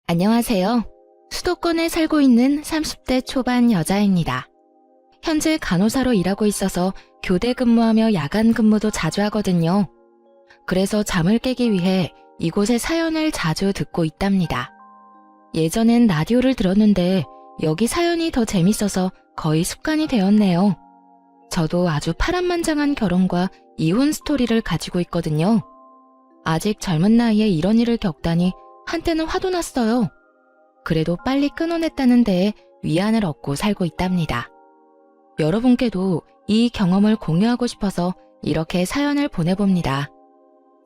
안녕하세요. 수도권에 살고 있는 30대 초반 여자입니다. 현재 간호사로 일하고 있어서 교대 근무하며 야간 근무도 자주 하거든요. 그래서 잠을 깨기 위해 이곳의 사연을 자주 듣고 있답니다. 예전엔 라디오를 들었는데 여기 사연이 더 재밌어서 거의 습관이 되었네요. 저도 아주 파란만장한 결혼과 이혼 스토리를 가지고 있거든요. 아직 젊은 나이에 이런 일을 겪다니 한때는 화도 났어요. 그래도 빨리 끊어냈다는 데에 위안을 얻고 살고 있답니다. 여러분께도 이 경험을 공유하고 싶어서 이렇게 사연을 보내봅니다.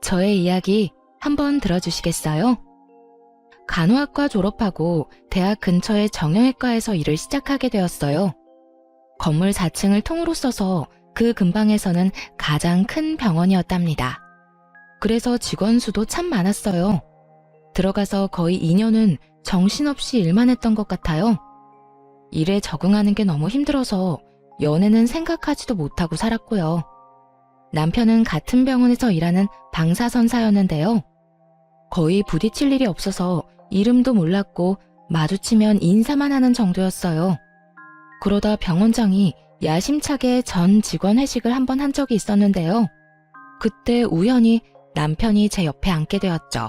저의 이야기 한번 들어주시겠어요? 간호학과 졸업하고 대학 근처의 정형외과에서 일을 시작하게 되었어요. 건물 4층을 통으로 써서 그 근방에서는 가장 큰 병원이었답니다. 그래서 직원 수도 참 많았어요. 들어가서 거의 2년은 정신없이 일만 했던 것 같아요. 일에 적응하는 게 너무 힘들어서 연애는 생각하지도 못하고 살았고요. 남편은 같은 병원에서 일하는 방사선사였는데요. 거의 부딪힐 일이 없어서 이름도 몰랐고 마주치면 인사만 하는 정도였어요. 그러다 병원장이 야심차게 전 직원 회식을 한번 한 적이 있었는데요. 그때 우연히 남편이 제 옆에 앉게 되었죠.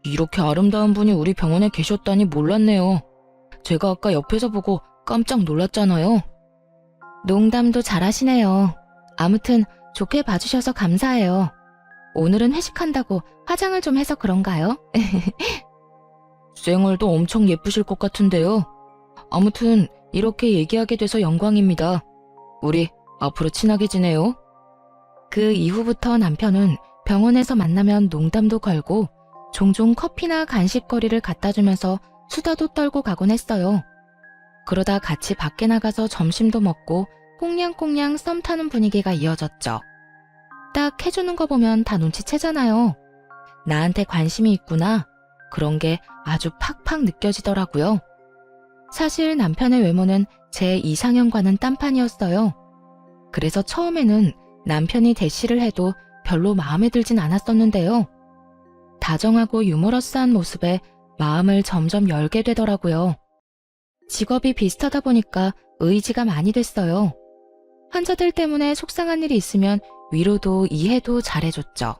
이렇게 아름다운 분이 우리 병원에 계셨다니 몰랐네요. 제가 아까 옆에서 보고 깜짝 놀랐잖아요. 농담도 잘하시네요. 아무튼 좋게 봐주셔서 감사해요. 오늘은 회식한다고 화장을 좀 해서 그런가요? 쌩얼도 엄청 예쁘실 것 같은데요. 아무튼 이렇게 얘기하게 돼서 영광입니다. 우리 앞으로 친하게 지내요. 그 이후부터 남편은 병원에서 만나면 농담도 걸고 종종 커피나 간식거리를 갖다 주면서 수다도 떨고 가곤 했어요. 그러다 같이 밖에 나가서 점심도 먹고 꽁냥꽁냥 썸 타는 분위기가 이어졌죠. 딱 해주는 거 보면 다 눈치채잖아요. 나한테 관심이 있구나. 그런 게 아주 팍팍 느껴지더라고요. 사실 남편의 외모는 제 이상형과는 딴판이었어요. 그래서 처음에는 남편이 대시를 해도 별로 마음에 들진 않았었는데요. 다정하고 유머러스한 모습에 마음을 점점 열게 되더라고요. 직업이 비슷하다 보니까 의지가 많이 됐어요. 환자들 때문에 속상한 일이 있으면 위로도 이해도 잘해줬죠.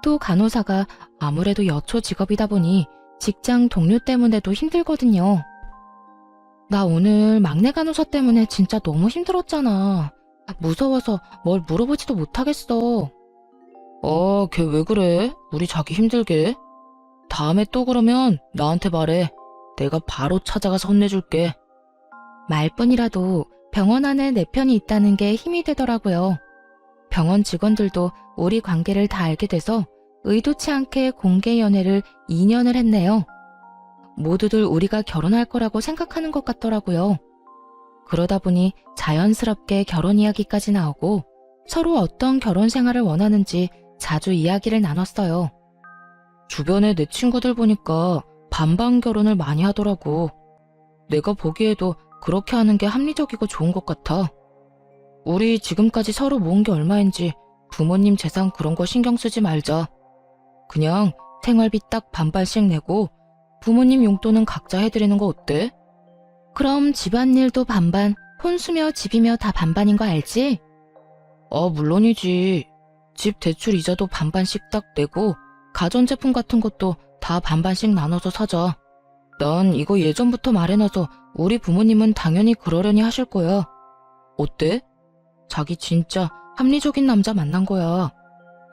또 간호사가 아무래도 여초 직업이다 보니 직장 동료 때문에도 힘들거든요. 나 오늘 막내 간호사 때문에 진짜 너무 힘들었잖아. 무서워서 뭘 물어보지도 못하겠어. 걔 왜 그래? 우리 자기 힘들게. 다음에 또 그러면 나한테 말해. 내가 바로 찾아가서 혼내줄게. 말뿐이라도 병원 안에 내 편이 있다는 게 힘이 되더라고요. 병원 직원들도 우리 관계를 다 알게 돼서 의도치 않게 공개 연애를 2년을 했네요. 모두들 우리가 결혼할 거라고 생각하는 것 같더라고요. 그러다 보니 자연스럽게 결혼 이야기까지 나오고 서로 어떤 결혼 생활을 원하는지 자주 이야기를 나눴어요. 주변에 내 친구들 보니까 반반 결혼을 많이 하더라고. 내가 보기에도 그렇게 하는 게 합리적이고 좋은 것 같아. 우리 지금까지 서로 모은 게 얼마인지 부모님 재산 그런 거 신경 쓰지 말자. 그냥 생활비 딱 반반씩 내고 부모님 용돈은 각자 해드리는 거 어때? 그럼 집안일도 반반, 혼수며 집이며 다 반반인 거 알지? 물론이지. 집 대출 이자도 반반씩 딱 내고 가전제품 같은 것도 다 반반씩 나눠서 사자. 난 이거 예전부터 말해놔서 우리 부모님은 당연히 그러려니 하실 거야. 어때? 자기 진짜 합리적인 남자 만난 거야.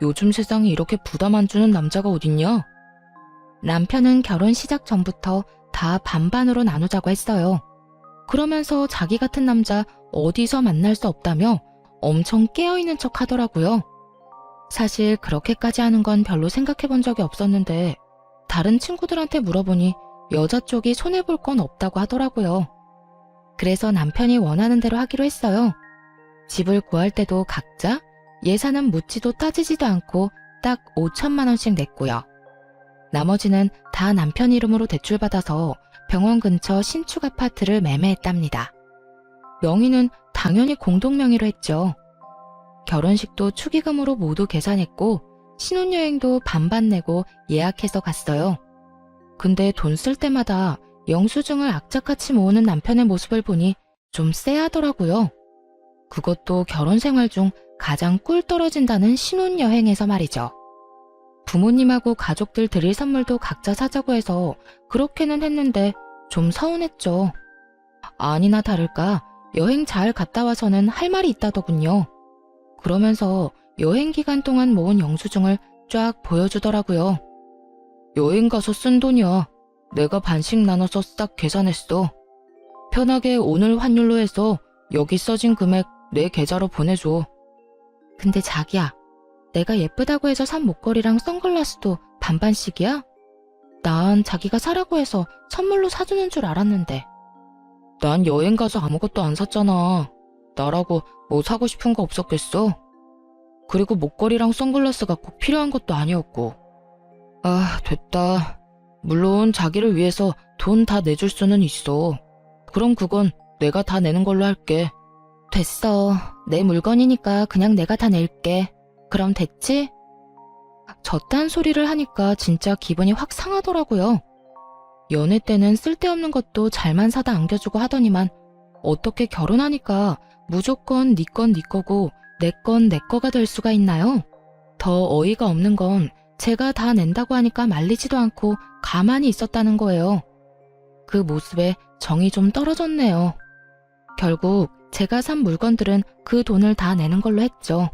요즘 세상에 이렇게 부담 안 주는 남자가 어딨냐? 남편은 결혼 시작 전부터 다 반반으로 나누자고 했어요. 그러면서 자기 같은 남자 어디서 만날 수 없다며 엄청 깨어있는 척 하더라고요. 사실 그렇게까지 하는 건 별로 생각해 본 적이 없었는데 다른 친구들한테 물어보니 여자 쪽이 손해볼 건 없다고 하더라고요. 그래서 남편이 원하는 대로 하기로 했어요. 집을 구할 때도 각자 예산은 묻지도 따지지도 않고 딱 5천만 원씩 냈고요. 나머지는 다 남편 이름으로 대출받아서 병원 근처 신축 아파트를 매매했답니다. 명의는 당연히 공동 명의로 했죠. 결혼식도 축의금으로 모두 계산했고 신혼여행도 반반 내고 예약해서 갔어요. 근데 돈 쓸 때마다 영수증을 악착같이 모으는 남편의 모습을 보니 좀 쎄하더라고요. 그것도 결혼 생활 중 가장 꿀 떨어진다는 신혼여행에서 말이죠. 부모님하고 가족들 드릴 선물도 각자 사자고 해서 그렇게는 했는데 좀 서운했죠. 아니나 다를까 여행 잘 갔다 와서는 할 말이 있다더군요. 그러면서 여행 기간 동안 모은 영수증을 쫙 보여주더라고요. 여행 가서 쓴 돈이야. 내가 반씩 나눠서 싹 계산했어. 편하게 오늘 환율로 해서 여기 써진 금액 내 계좌로 보내줘. 근데 자기야, 내가 예쁘다고 해서 산 목걸이랑 선글라스도 반반씩이야? 난 자기가 사라고 해서 선물로 사주는 줄 알았는데. 난 여행 가서 아무것도 안 샀잖아. 나라고 뭐 사고 싶은 거 없었겠어? 그리고 목걸이랑 선글라스가 꼭 필요한 것도 아니었고. 아, 됐다. 물론 자기를 위해서 돈 다 내줄 수는 있어. 그럼 그건 내가 다 내는 걸로 할게. 됐어. 내 물건이니까 그냥 내가 다 낼게. 그럼 됐지? 저딴 소리를 하니까 진짜 기분이 확 상하더라고요. 연애 때는 쓸데없는 것도 잘만 사다 안겨주고 하더니만 어떻게 결혼하니까 무조건 네 건 네 거고 내 건 내 거가 될 수가 있나요? 더 어이가 없는 건 제가 다 낸다고 하니까 말리지도 않고 가만히 있었다는 거예요. 그 모습에 정이 좀 떨어졌네요. 결국 제가 산 물건들은 그 돈을 다 내는 걸로 했죠.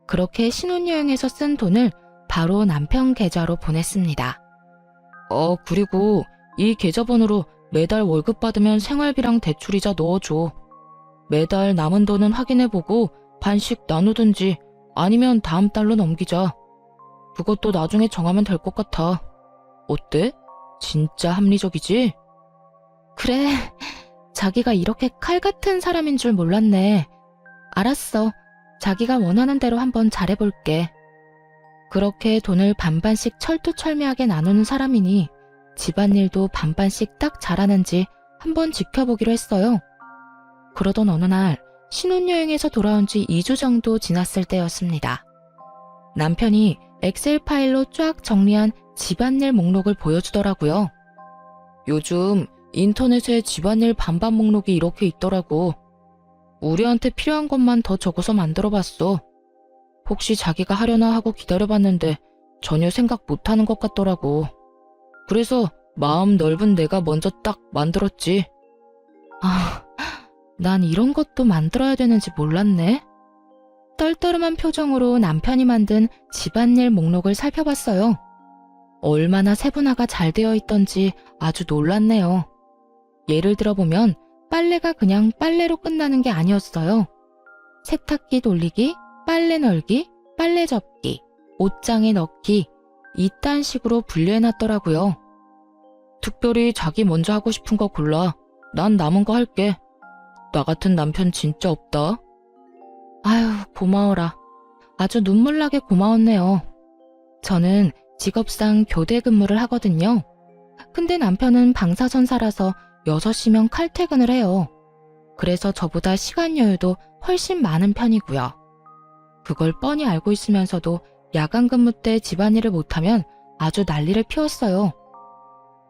그렇게 신혼여행에서 쓴 돈을 바로 남편 계좌로 보냈습니다. 그리고 이 계좌번호로 매달 월급 받으면 생활비랑 대출이자 넣어줘. 매달 남은 돈은 확인해보고 반씩 나누든지 아니면 다음 달로 넘기자. 그것도 나중에 정하면 될 것 같아. 어때? 진짜 합리적이지? 그래, 자기가 이렇게 칼 같은 사람인 줄 몰랐네. 알았어. 자기가 원하는 대로 한번 잘해볼게. 그렇게 돈을 반반씩 철두철미하게 나누는 사람이니 집안일도 반반씩 딱 잘하는지 한번 지켜보기로 했어요. 그러던 어느 날 신혼여행에서 돌아온 지 2주 정도 지났을 때였습니다. 남편이 엑셀 파일로 쫙 정리한 집안일 목록을 보여주더라고요. 요즘 인터넷에 집안일 반반 목록이 이렇게 있더라고. 우리한테 필요한 것만 더 적어서 만들어봤어. 혹시 자기가 하려나 하고 기다려봤는데 전혀 생각 못하는 것 같더라고. 그래서 마음 넓은 내가 먼저 딱 만들었지. 아, 난 이런 것도 만들어야 되는지 몰랐네. 떨떠름한 표정으로 남편이 만든 집안일 목록을 살펴봤어요. 얼마나 세분화가 잘 되어 있던지 아주 놀랐네요. 예를 들어보면 빨래가 그냥 빨래로 끝나는 게 아니었어요. 세탁기 돌리기, 빨래 널기, 빨래 접기, 옷장에 넣기 이딴 식으로 분류해놨더라고요. 특별히 자기 먼저 하고 싶은 거 골라. 난 남은 거 할게. 나 같은 남편 진짜 없다. 아유, 고마워라. 아주 눈물나게 고마웠네요. 저는 직업상 교대 근무를 하거든요. 근데 남편은 방사선사라서 6시면 칼퇴근을 해요. 그래서 저보다 시간 여유도 훨씬 많은 편이고요. 그걸 뻔히 알고 있으면서도 야간 근무 때 집안일을 못하면 아주 난리를 피웠어요.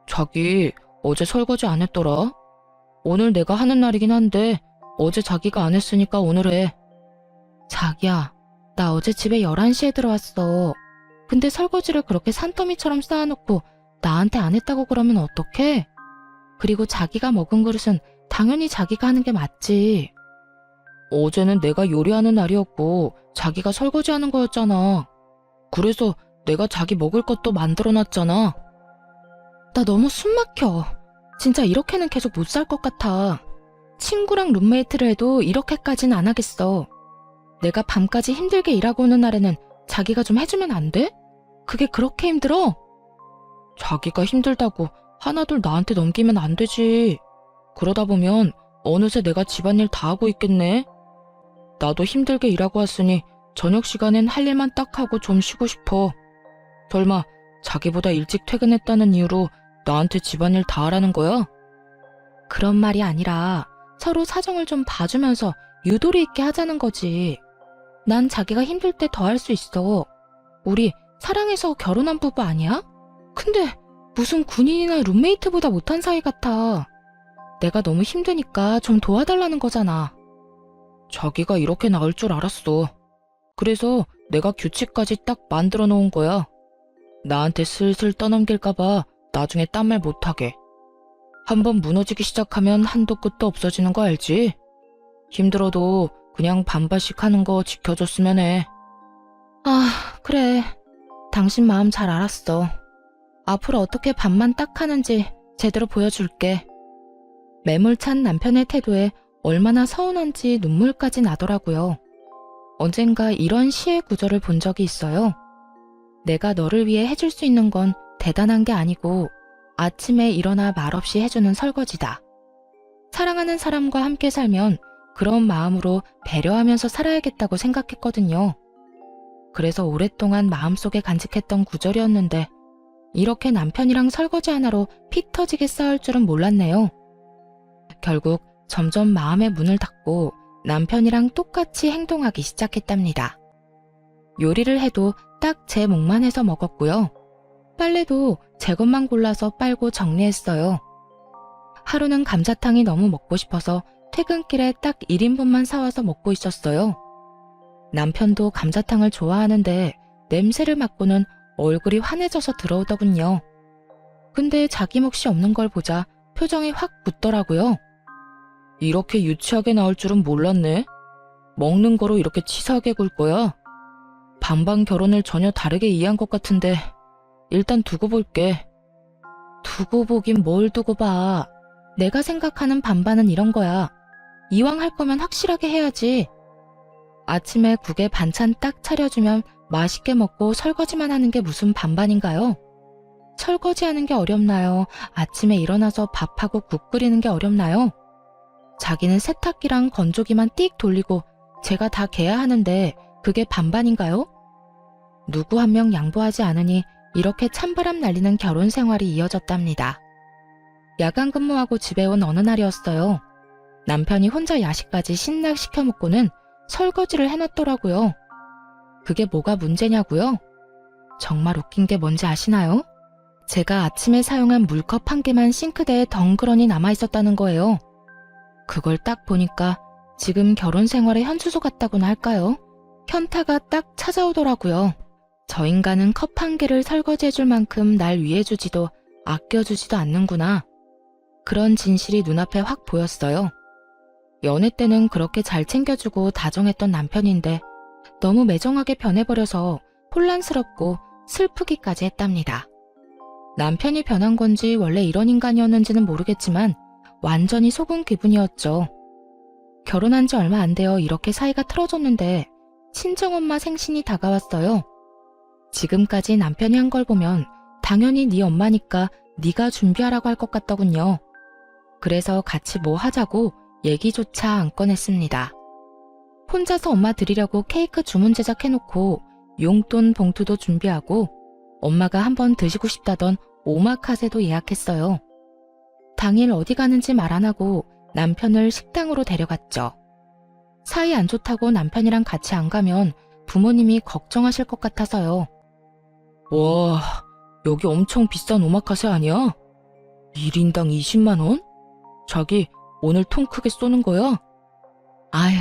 자기 어제 설거지 안 했더라? 오늘 내가 하는 날이긴 한데 어제 자기가 안 했으니까 오늘 해. 자기야, 나 어제 집에 11시에 들어왔어. 근데 설거지를 그렇게 산더미처럼 쌓아놓고 나한테 안 했다고 그러면 어떡해? 그리고 자기가 먹은 그릇은 당연히 자기가 하는 게 맞지. 어제는 내가 요리하는 날이었고 자기가 설거지하는 거였잖아. 그래서 내가 자기 먹을 것도 만들어놨잖아. 나 너무 숨 막혀. 진짜 이렇게는 계속 못 살 것 같아. 친구랑 룸메이트를 해도 이렇게까지는 안 하겠어. 내가 밤까지 힘들게 일하고 오는 날에는 자기가 좀 해주면 안 돼? 그게 그렇게 힘들어? 자기가 힘들다고 하나둘 나한테 넘기면 안 되지. 그러다 보면 어느새 내가 집안일 다 하고 있겠네. 나도 힘들게 일하고 왔으니 저녁 시간엔 할 일만 딱 하고 좀 쉬고 싶어. 설마 자기보다 일찍 퇴근했다는 이유로 나한테 집안일 다 하라는 거야? 그런 말이 아니라 서로 사정을 좀 봐주면서 유도리 있게 하자는 거지. 난 자기가 힘들 때 더 할 수 있어. 우리 사랑해서 결혼한 부부 아니야? 근데 무슨 군인이나 룸메이트보다 못한 사이 같아. 내가 너무 힘드니까 좀 도와달라는 거잖아. 자기가 이렇게 나올 줄 알았어. 그래서 내가 규칙까지 딱 만들어 놓은 거야. 나한테 슬슬 떠넘길까봐 나중에 딴 말 못하게. 한번 무너지기 시작하면 한도 끝도 없어지는 거 알지? 힘들어도 그냥 반반씩 하는 거 지켜줬으면 해. 아, 그래. 당신 마음 잘 알았어. 앞으로 어떻게 반만 딱 하는지 제대로 보여줄게. 매몰찬 남편의 태도에 얼마나 서운한지 눈물까지 나더라고요. 언젠가 이런 시의 구절을 본 적이 있어요. 내가 너를 위해 해줄 수 있는 건 대단한 게 아니고 아침에 일어나 말없이 해주는 설거지다. 사랑하는 사람과 함께 살면 그런 마음으로 배려하면서 살아야겠다고 생각했거든요. 그래서 오랫동안 마음속에 간직했던 구절이었는데 이렇게 남편이랑 설거지 하나로 피 터지게 싸울 줄은 몰랐네요. 결국 점점 마음의 문을 닫고 남편이랑 똑같이 행동하기 시작했답니다. 요리를 해도 딱 제 몫만 해서 먹었고요. 빨래도 제 것만 골라서 빨고 정리했어요. 하루는 감자탕이 너무 먹고 싶어서 퇴근길에 딱 1인분만 사와서 먹고 있었어요. 남편도 감자탕을 좋아하는데 냄새를 맡고는 얼굴이 환해져서 들어오더군요. 근데 자기 몫이 없는 걸 보자 표정이 확 굳더라고요. 이렇게 유치하게 나올 줄은 몰랐네. 먹는 거로 이렇게 치사하게 굴 거야? 반반 결혼을 전혀 다르게 이해한 것 같은데 일단 두고 볼게. 두고 보긴 뭘 두고 봐. 내가 생각하는 반반은 이런 거야. 이왕 할 거면 확실하게 해야지. 아침에 국에 반찬 딱 차려주면 맛있게 먹고 설거지만 하는 게 무슨 반반인가요? 설거지하는 게 어렵나요? 아침에 일어나서 밥하고 국 끓이는 게 어렵나요? 자기는 세탁기랑 건조기만 띡 돌리고 제가 다 개야 하는데 그게 반반인가요? 누구 한 명 양보하지 않으니 이렇게 찬바람 날리는 결혼 생활이 이어졌답니다. 야간 근무하고 집에 온 어느 날이었어요. 남편이 혼자 야식까지 신나 시켜 먹고는 설거지를 해놨더라고요. 그게 뭐가 문제냐고요? 정말 웃긴 게 뭔지 아시나요? 제가 아침에 사용한 물컵 한 개만 싱크대에 덩그러니 남아있었다는 거예요. 그걸 딱 보니까 지금 결혼 생활의 현수소 같다고나 할까요? 현타가 딱 찾아오더라고요. 저 인간은 컵 한 개를 설거지해줄 만큼 날 위해주지도 아껴주지도 않는구나. 그런 진실이 눈앞에 확 보였어요. 연애 때는 그렇게 잘 챙겨주고 다정했던 남편인데 너무 매정하게 변해버려서 혼란스럽고 슬프기까지 했답니다. 남편이 변한 건지 원래 이런 인간이었는지는 모르겠지만 완전히 속은 기분이었죠. 결혼한 지 얼마 안 되어 이렇게 사이가 틀어졌는데 친정엄마 생신이 다가왔어요. 지금까지 남편이 한 걸 보면 당연히 네 엄마니까 네가 준비하라고 할 것 같더군요. 그래서 같이 뭐 하자고 얘기조차 안 꺼냈습니다. 혼자서 엄마 드리려고 케이크 주문 제작해놓고 용돈 봉투도 준비하고 엄마가 한번 드시고 싶다던 오마카세도 예약했어요. 당일 어디 가는지 말 안 하고 남편을 식당으로 데려갔죠. 사이 안 좋다고 남편이랑 같이 안 가면 부모님이 걱정하실 것 같아서요. 와, 여기 엄청 비싼 오마카세 아니야? 1인당 20만 원? 자기 오늘 통 크게 쏘는 거야? 아휴,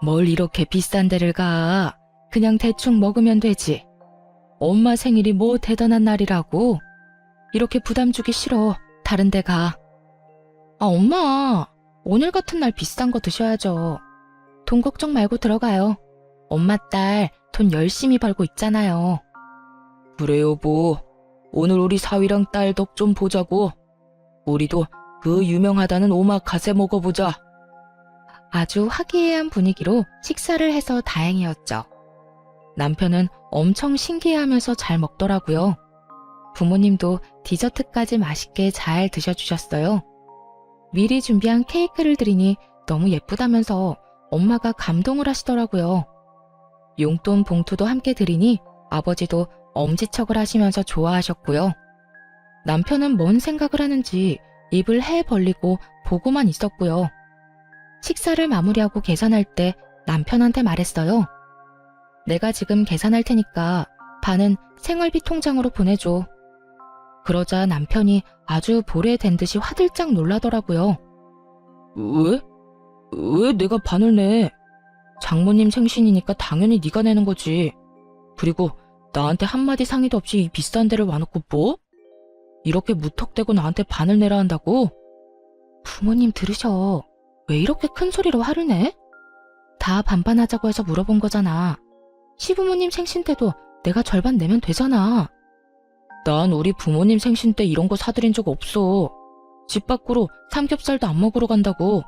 뭘 이렇게 비싼 데를 가. 그냥 대충 먹으면 되지. 엄마 생일이 뭐 대단한 날이라고. 이렇게 부담 주기 싫어. 다른 데 가. 아, 엄마. 오늘 같은 날 비싼 거 드셔야죠. 돈 걱정 말고 들어가요. 엄마 딸 돈 열심히 벌고 있잖아요. 그래 여보. 오늘 우리 사위랑 딸 덕 좀 보자고. 우리도 그 유명하다는 오마카세 먹어보자. 아주 화기애애한 분위기로 식사를 해서 다행이었죠. 남편은 엄청 신기해하면서 잘 먹더라고요. 부모님도 디저트까지 맛있게 잘 드셔주셨어요. 미리 준비한 케이크를 드리니 너무 예쁘다면서 엄마가 감동을 하시더라고요. 용돈 봉투도 함께 드리니 아버지도 엄지척을 하시면서 좋아하셨고요. 남편은 뭔 생각을 하는지 입을 해 벌리고 보고만 있었고요. 식사를 마무리하고 계산할 때 남편한테 말했어요. 내가 지금 계산할 테니까 반은 생활비 통장으로 보내줘. 그러자 남편이 아주 볼에 댄 듯이 화들짝 놀라더라고요. 왜? 왜 내가 반을 내? 장모님 생신이니까 당연히 네가 내는 거지. 그리고 나한테 한마디 상의도 없이 이 비싼 데를 와놓고 뭐? 이렇게 무턱대고 나한테 반을 내라 한다고? 부모님 들으셔. 왜 이렇게 큰 소리로 화를 내? 다 반반하자고 해서 물어본 거잖아. 시부모님 생신 때도 내가 절반 내면 되잖아. 난 우리 부모님 생신 때 이런 거 사드린 적 없어. 집 밖으로 삼겹살도 안 먹으러 간다고.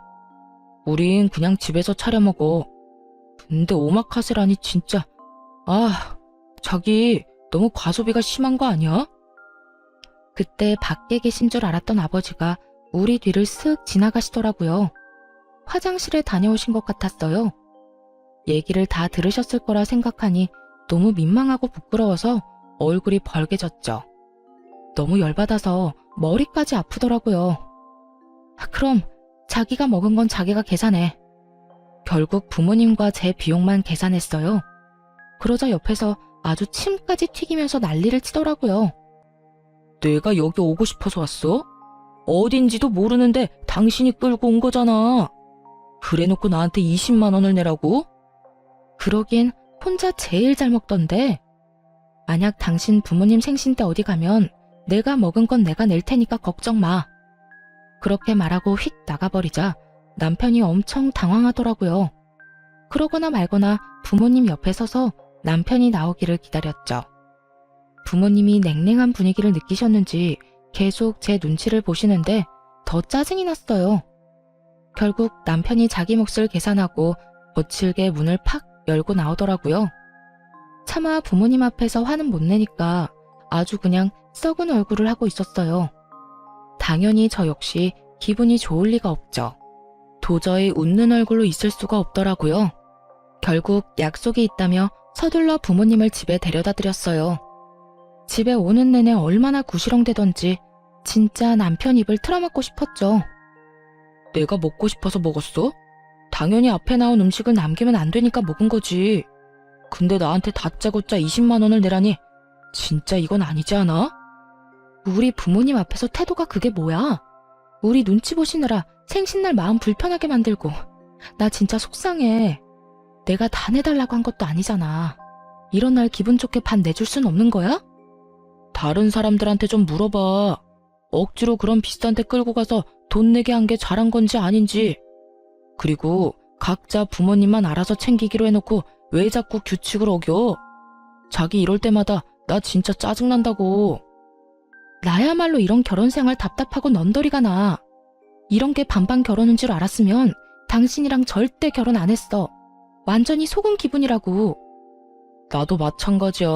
우린 그냥 집에서 차려 먹어. 근데 오마카세라니 진짜. 아, 자기 너무 과소비가 심한 거 아니야? 그때 밖에 계신 줄 알았던 아버지가 우리 뒤를 쓱 지나가시더라고요. 화장실에 다녀오신 것 같았어요. 얘기를 다 들으셨을 거라 생각하니 너무 민망하고 부끄러워서 얼굴이 벌개졌죠. 너무 열받아서 머리까지 아프더라고요. 그럼 자기가 먹은 건 자기가 계산해. 결국 부모님과 제 비용만 계산했어요. 그러자 옆에서 아주 침까지 튀기면서 난리를 치더라고요. 내가 여기 오고 싶어서 왔어? 어딘지도 모르는데 당신이 끌고 온 거잖아. 그래놓고 나한테 20만 원을 내라고? 그러긴 혼자 제일 잘 먹던데. 만약 당신 부모님 생신 때 어디 가면 내가 먹은 건 내가 낼 테니까 걱정 마. 그렇게 말하고 휙 나가버리자 남편이 엄청 당황하더라고요. 그러거나 말거나 부모님 옆에 서서 남편이 나오기를 기다렸죠. 부모님이 냉랭한 분위기를 느끼셨는지 계속 제 눈치를 보시는데 더 짜증이 났어요. 결국 남편이 자기 몫을 계산하고 거칠게 문을 팍 열고 나오더라고요. 차마 부모님 앞에서 화는 못 내니까 아주 그냥 썩은 얼굴을 하고 있었어요. 당연히 저 역시 기분이 좋을 리가 없죠. 도저히 웃는 얼굴로 있을 수가 없더라고요. 결국 약속이 있다며 서둘러 부모님을 집에 데려다 드렸어요. 집에 오는 내내 얼마나 구시렁대던지 진짜 남편 입을 틀어막고 싶었죠. 내가 먹고 싶어서 먹었어? 당연히 앞에 나온 음식을 남기면 안 되니까 먹은 거지. 근데 나한테 다짜고짜 20만 원을 내라니 진짜 이건 아니지 않아? 우리 부모님 앞에서 태도가 그게 뭐야? 우리 눈치 보시느라 생신날 마음 불편하게 만들고 나 진짜 속상해. 내가 다 내달라고 한 것도 아니잖아. 이런 날 기분 좋게 반 내줄 순 없는 거야? 다른 사람들한테 좀 물어봐. 억지로 그런 비싼 데 끌고 가서 돈 내게 한 게 잘한 건지 아닌지. 그리고 각자 부모님만 알아서 챙기기로 해놓고 왜 자꾸 규칙을 어겨? 자기 이럴 때마다 나 진짜 짜증난다고. 나야말로 이런 결혼 생활 답답하고 넌더리가 나. 이런 게 반반 결혼인 줄 알았으면 당신이랑 절대 결혼 안 했어. 완전히 속은 기분이라고. 나도 마찬가지야.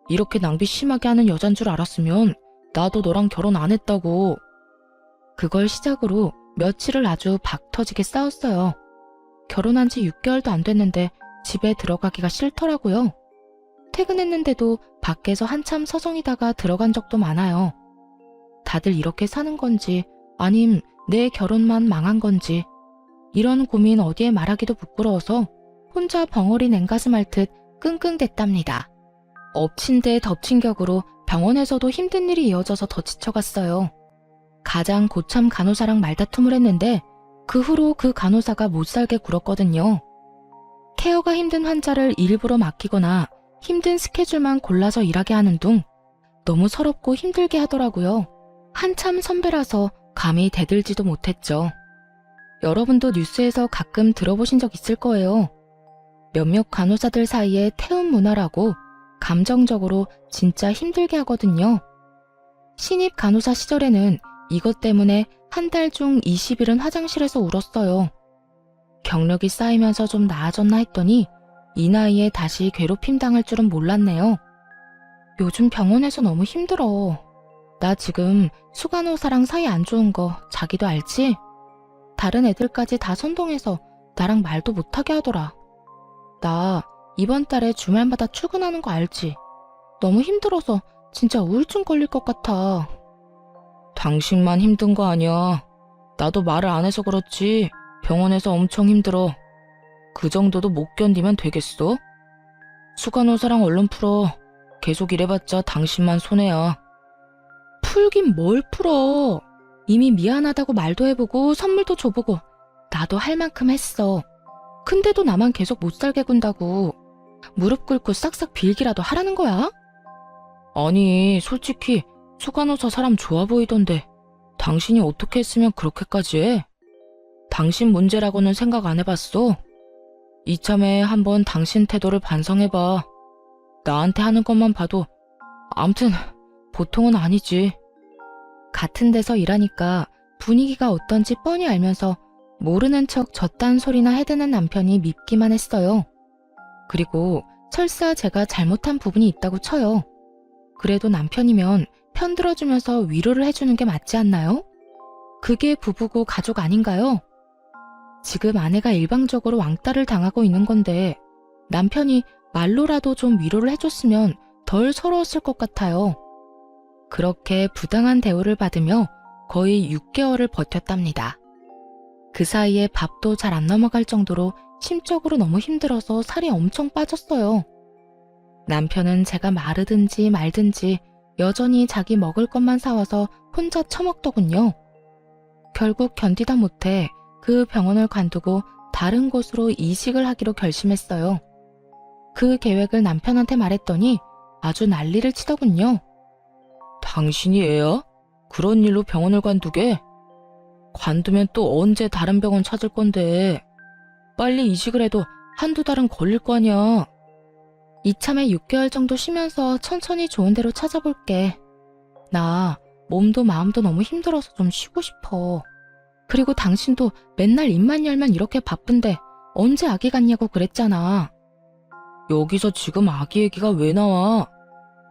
이렇게 낭비 심하게 하는 여잔 줄 알았으면 나도 너랑 결혼 안 했다고. 그걸 시작으로 며칠을 아주 박 터지게 싸웠어요. 결혼한 지 6개월도 안 됐는데 집에 들어가기가 싫더라고요. 퇴근했는데도 밖에서 한참 서성이다가 들어간 적도 많아요. 다들 이렇게 사는 건지 아님 내 결혼만 망한 건지 이런 고민 어디에 말하기도 부끄러워서 혼자 벙어리 냉가슴 앓듯 끙끙댔답니다. 엎친 데 덮친 격으로 병원에서도 힘든 일이 이어져서 더 지쳐갔어요. 가장 고참 간호사랑 말다툼을 했는데 그 후로 그 간호사가 못살게 굴었거든요. 케어가 힘든 환자를 일부러 맡기거나 힘든 스케줄만 골라서 일하게 하는 둥 너무 서럽고 힘들게 하더라고요. 한참 선배라서 감히 대들지도 못했죠. 여러분도 뉴스에서 가끔 들어보신 적 있을 거예요. 몇몇 간호사들 사이에 태움 문화라고 감정적으로 진짜 힘들게 하거든요. 신입 간호사 시절에는 이것 때문에 한 달 중 20일은 화장실에서 울었어요. 경력이 쌓이면서 좀 나아졌나 했더니 이 나이에 다시 괴롭힘 당할 줄은 몰랐네요. 요즘 병원에서 너무 힘들어. 나 지금 수간호사랑 사이 안 좋은 거 자기도 알지? 다른 애들까지 다 선동해서 나랑 말도 못하게 하더라. 나 이번 달에 주말마다 출근하는 거 알지? 너무 힘들어서 진짜 우울증 걸릴 것 같아. 당신만 힘든 거 아니야. 나도 말을 안 해서 그렇지 병원에서 엄청 힘들어. 그 정도도 못 견디면 되겠어? 수간호사랑 얼른 풀어. 계속 일해봤자 당신만 손해야. 푸, 풀긴 뭘 풀어. 이미 미안하다고 말도 해보고 선물도 줘보고 나도 할 만큼 했어. 근데도 나만 계속 못 살게 군다고. 무릎 꿇고 싹싹 빌기라도 하라는 거야? 아니, 솔직히 수간호사 사람 좋아 보이던데 당신이 어떻게 했으면 그렇게까지 해? 당신 문제라고는 생각 안 해봤어? 이참에 한번 당신 태도를 반성해봐. 나한테 하는 것만 봐도 암튼 보통은 아니지. 같은 데서 일하니까 분위기가 어떤지 뻔히 알면서 모르는 척 저딴 소리나 해대는 남편이 밉기만 했어요. 그리고 설사 제가 잘못한 부분이 있다고 쳐요. 그래도 남편이면 편들어주면서 위로를 해주는 게 맞지 않나요? 그게 부부고 가족 아닌가요? 지금 아내가 일방적으로 왕따를 당하고 있는 건데 남편이 말로라도 좀 위로를 해줬으면 덜 서러웠을 것 같아요. 그렇게 부당한 대우를 받으며 거의 6개월을 버텼답니다. 그 사이에 밥도 잘 안 넘어갈 정도로 심적으로 너무 힘들어서 살이 엄청 빠졌어요. 남편은 제가 마르든지 말든지 여전히 자기 먹을 것만 사와서 혼자 처먹더군요. 결국 견디다 못해 그 병원을 관두고 다른 곳으로 이식을 하기로 결심했어요. 그 계획을 남편한테 말했더니 아주 난리를 치더군요. 당신이 애야? 그런 일로 병원을 관두게? 관두면 또 언제 다른 병원 찾을 건데. 빨리 이식을 해도 한두 달은 걸릴 거 아니야. 이참에 6개월 정도 쉬면서 천천히 좋은 데로 찾아볼게. 나 몸도 마음도 너무 힘들어서 좀 쉬고 싶어. 그리고 당신도 맨날 입만 열면 이렇게 바쁜데 언제 아기 갖냐고 그랬잖아. 여기서 지금 아기 얘기가 왜 나와?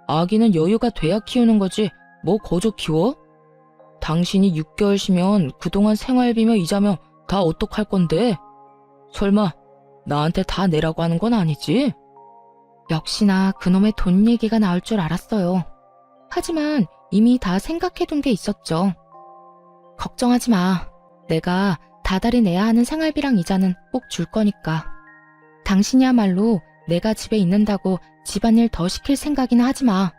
아기는 여유가 돼야 키우는 거지 뭐 거저 키워? 당신이 6개월 쉬면 그동안 생활비며 이자며 다 어떡할 건데? 설마 나한테 다 내라고 하는 건 아니지? 역시나 그놈의 돈 얘기가 나올 줄 알았어요. 하지만 이미 다 생각해둔 게 있었죠. 걱정하지 마. 내가 다달이 내야 하는 생활비랑 이자는 꼭 줄 거니까. 당신이야말로 내가 집에 있는다고 집안일 더 시킬 생각이나 하지 마.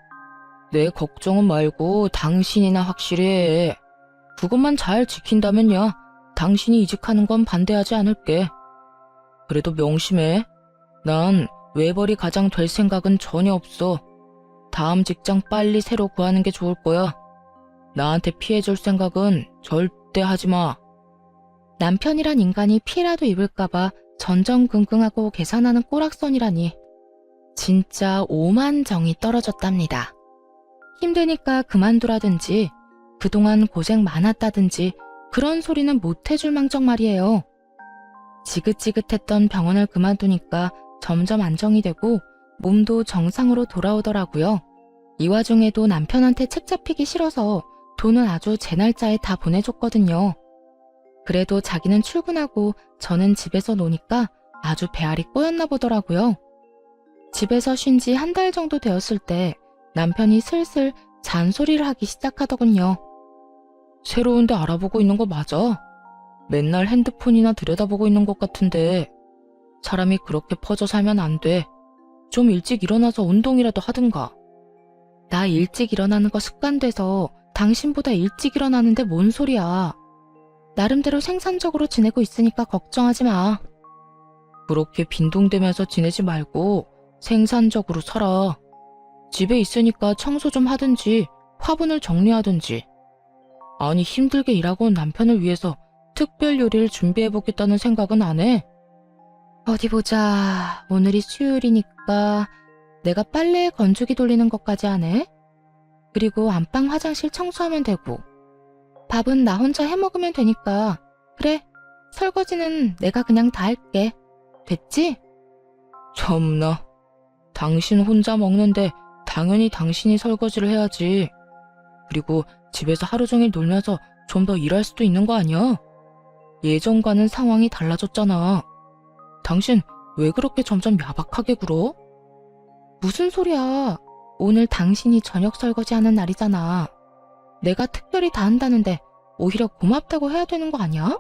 내 걱정은 말고 당신이나 확실히 해. 그것만 잘 지킨다면야 당신이 이직하는 건 반대하지 않을게. 그래도 명심해. 난 외벌이 가장 될 생각은 전혀 없어. 다음 직장 빨리 새로 구하는 게 좋을 거야. 나한테 피해줄 생각은 절대 하지 마. 남편이란 인간이 피해라도 입을까봐 전전긍긍하고 계산하는 꼬락선이라니. 진짜 오만정이 떨어졌답니다. 힘드니까 그만두라든지 그동안 고생 많았다든지 그런 소리는 못해줄 망정 말이에요. 지긋지긋했던 병원을 그만두니까 점점 안정이 되고 몸도 정상으로 돌아오더라고요. 이 와중에도 남편한테 책 잡히기 싫어서 돈은 아주 제 날짜에 다 보내줬거든요. 그래도 자기는 출근하고 저는 집에서 노니까 아주 배알이 꼬였나 보더라고요. 집에서 쉰 지 한 달 정도 되었을 때 남편이 슬슬 잔소리를 하기 시작하더군요. 새로운 데 알아보고 있는 거 맞아? 맨날 핸드폰이나 들여다보고 있는 것 같은데 사람이 그렇게 퍼져 살면 안 돼. 좀 일찍 일어나서 운동이라도 하든가. 나 일찍 일어나는 거 습관돼서 당신보다 일찍 일어나는데 뭔 소리야. 나름대로 생산적으로 지내고 있으니까 걱정하지 마. 그렇게 빈둥대면서 지내지 말고 생산적으로 살아. 집에 있으니까 청소 좀 하든지 화분을 정리하든지. 아니 힘들게 일하고 온 남편을 위해서 특별 요리를 준비해보겠다는 생각은 안 해? 어디 보자. 오늘이 수요일이니까 내가 빨래 건조기 돌리는 것까지 하네. 그리고 안방 화장실 청소하면 되고 밥은 나 혼자 해먹으면 되니까 그래 설거지는 내가 그냥 다 할게. 됐지? 참나. 당신 혼자 먹는데 당연히 당신이 설거지를 해야지. 그리고 집에서 하루 종일 놀면서 좀 더 일할 수도 있는 거 아니야? 예전과는 상황이 달라졌잖아. 당신 왜 그렇게 점점 야박하게 굴어? 무슨 소리야. 오늘 당신이 저녁 설거지 하는 날이잖아. 내가 특별히 다 한다는데 오히려 고맙다고 해야 되는 거 아니야?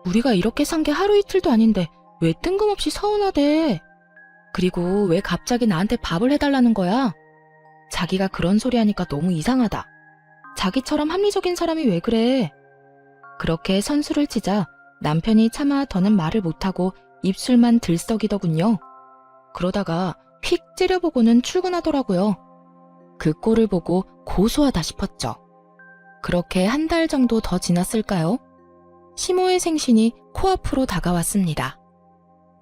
우리가 이렇게 산 게 하루 이틀도 아닌데 왜 뜬금없이 서운하대? 그리고 왜 갑자기 나한테 밥을 해달라는 거야? 자기가 그런 소리 하니까 너무 이상하다. 자기처럼 합리적인 사람이 왜 그래? 그렇게 선수를 치자 남편이 차마 더는 말을 못하고 입술만 들썩이더군요. 그러다가 휙 찌려보고는 출근하더라고요. 그 꼴을 보고 고소하다 싶었죠. 그렇게 한 달 정도 더 지났을까요? 시모의 생신이 코앞으로 다가왔습니다.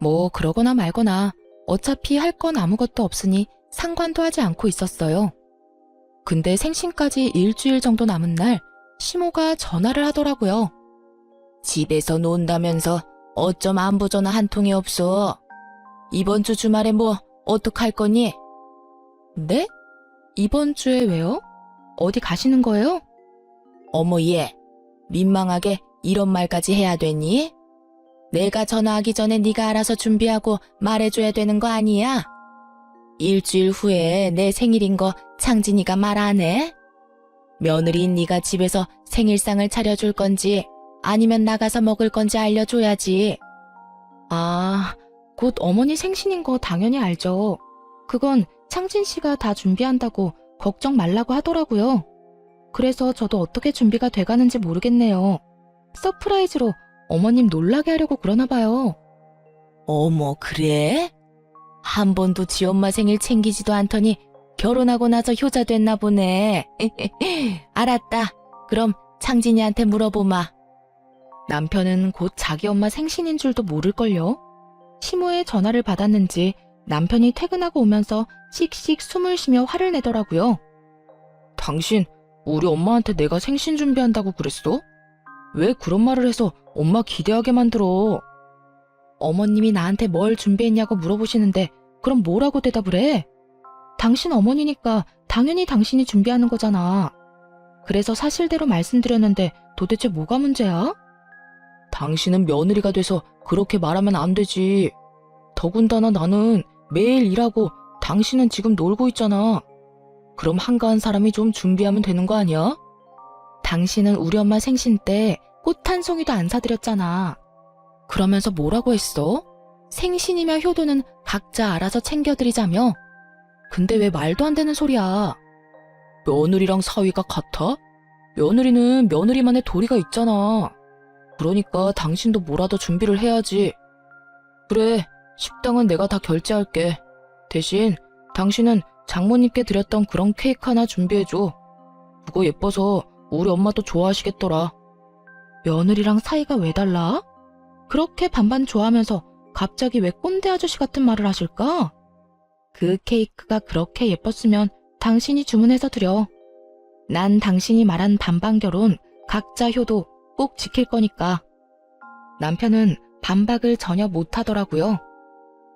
뭐 그러거나 말거나 어차피 할 건 아무것도 없으니 상관도 하지 않고 있었어요. 근데 생신까지 일주일 정도 남은 날 시모가 전화를 하더라고요. 집에서 논다면서 어쩜 안부 전화 한 통이 없어? 이번 주 주말에 뭐 어떡할 거니? 네? 이번 주에 왜요? 어디 가시는 거예요? 어머 얘, 민망하게 이런 말까지 해야 되니? 내가 전화하기 전에 네가 알아서 준비하고 말해줘야 되는 거 아니야? 일주일 후에 내 생일인 거 창진이가 말 안 해? 며느리인 네가 집에서 생일상을 차려줄 건지 아니면 나가서 먹을 건지 알려줘야지. 아, 곧 어머니 생신인 거 당연히 알죠. 그건 창진 씨가 다 준비한다고 걱정 말라고 하더라고요. 그래서 저도 어떻게 준비가 돼가는지 모르겠네요. 서프라이즈로 어머님 놀라게 하려고 그러나 봐요. 어머, 그래? 한 번도 지 엄마 생일 챙기지도 않더니 결혼하고 나서 효자 됐나 보네. 알았다. 그럼 창진이한테 물어보마. 남편은 곧 자기 엄마 생신인 줄도 모를걸요. 시모의 전화를 받았는지 남편이 퇴근하고 오면서 씩씩 숨을 쉬며 화를 내더라고요. 당신 우리 엄마한테 내가 생신 준비한다고 그랬어? 왜 그런 말을 해서 엄마 기대하게 만들어? 어머님이 나한테 뭘 준비했냐고 물어보시는데 그럼 뭐라고 대답을 해? 당신 어머니니까 당연히 당신이 준비하는 거잖아. 그래서 사실대로 말씀드렸는데 도대체 뭐가 문제야? 당신은 며느리가 돼서 그렇게 말하면 안 되지. 더군다나 나는 매일 일하고 당신은 지금 놀고 있잖아. 그럼 한가한 사람이 좀 준비하면 되는 거 아니야? 당신은 우리 엄마 생신 때 꽃 한 송이도 안 사드렸잖아. 그러면서 뭐라고 했어? 생신이며 효도는 각자 알아서 챙겨드리자며? 근데 왜 말도 안 되는 소리야? 며느리랑 사위가 같아? 며느리는 며느리만의 도리가 있잖아. 그러니까 당신도 뭐라도 준비를 해야지. 그래, 식당은 내가 다 결제할게. 대신 당신은 장모님께 드렸던 그런 케이크 하나 준비해줘. 그거 예뻐서 우리 엄마도 좋아하시겠더라. 며느리랑 사이가 왜 달라? 그렇게 반반 좋아하면서 갑자기 왜 꼰대 아저씨 같은 말을 하실까? 그 케이크가 그렇게 예뻤으면 당신이 주문해서 드려. 난 당신이 말한 반반 결혼, 각자 효도 꼭 지킬 거니까. 남편은 반박을 전혀 못하더라고요.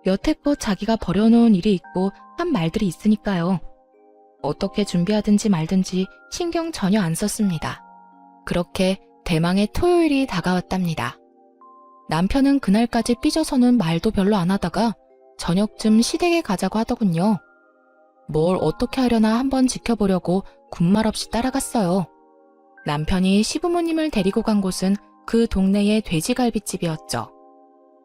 여태껏 자기가 벌여놓은 일이 있고 한 말들이 있으니까요. 어떻게 준비하든지 말든지 신경 전혀 안 썼습니다. 그렇게 대망의 토요일이 다가왔답니다. 남편은 그날까지 삐져서는 말도 별로 안 하다가 저녁쯤 시댁에 가자고 하더군요. 뭘 어떻게 하려나 한번 지켜보려고 군말 없이 따라갔어요. 남편이 시부모님을 데리고 간 곳은 그 동네의 돼지갈비집이었죠.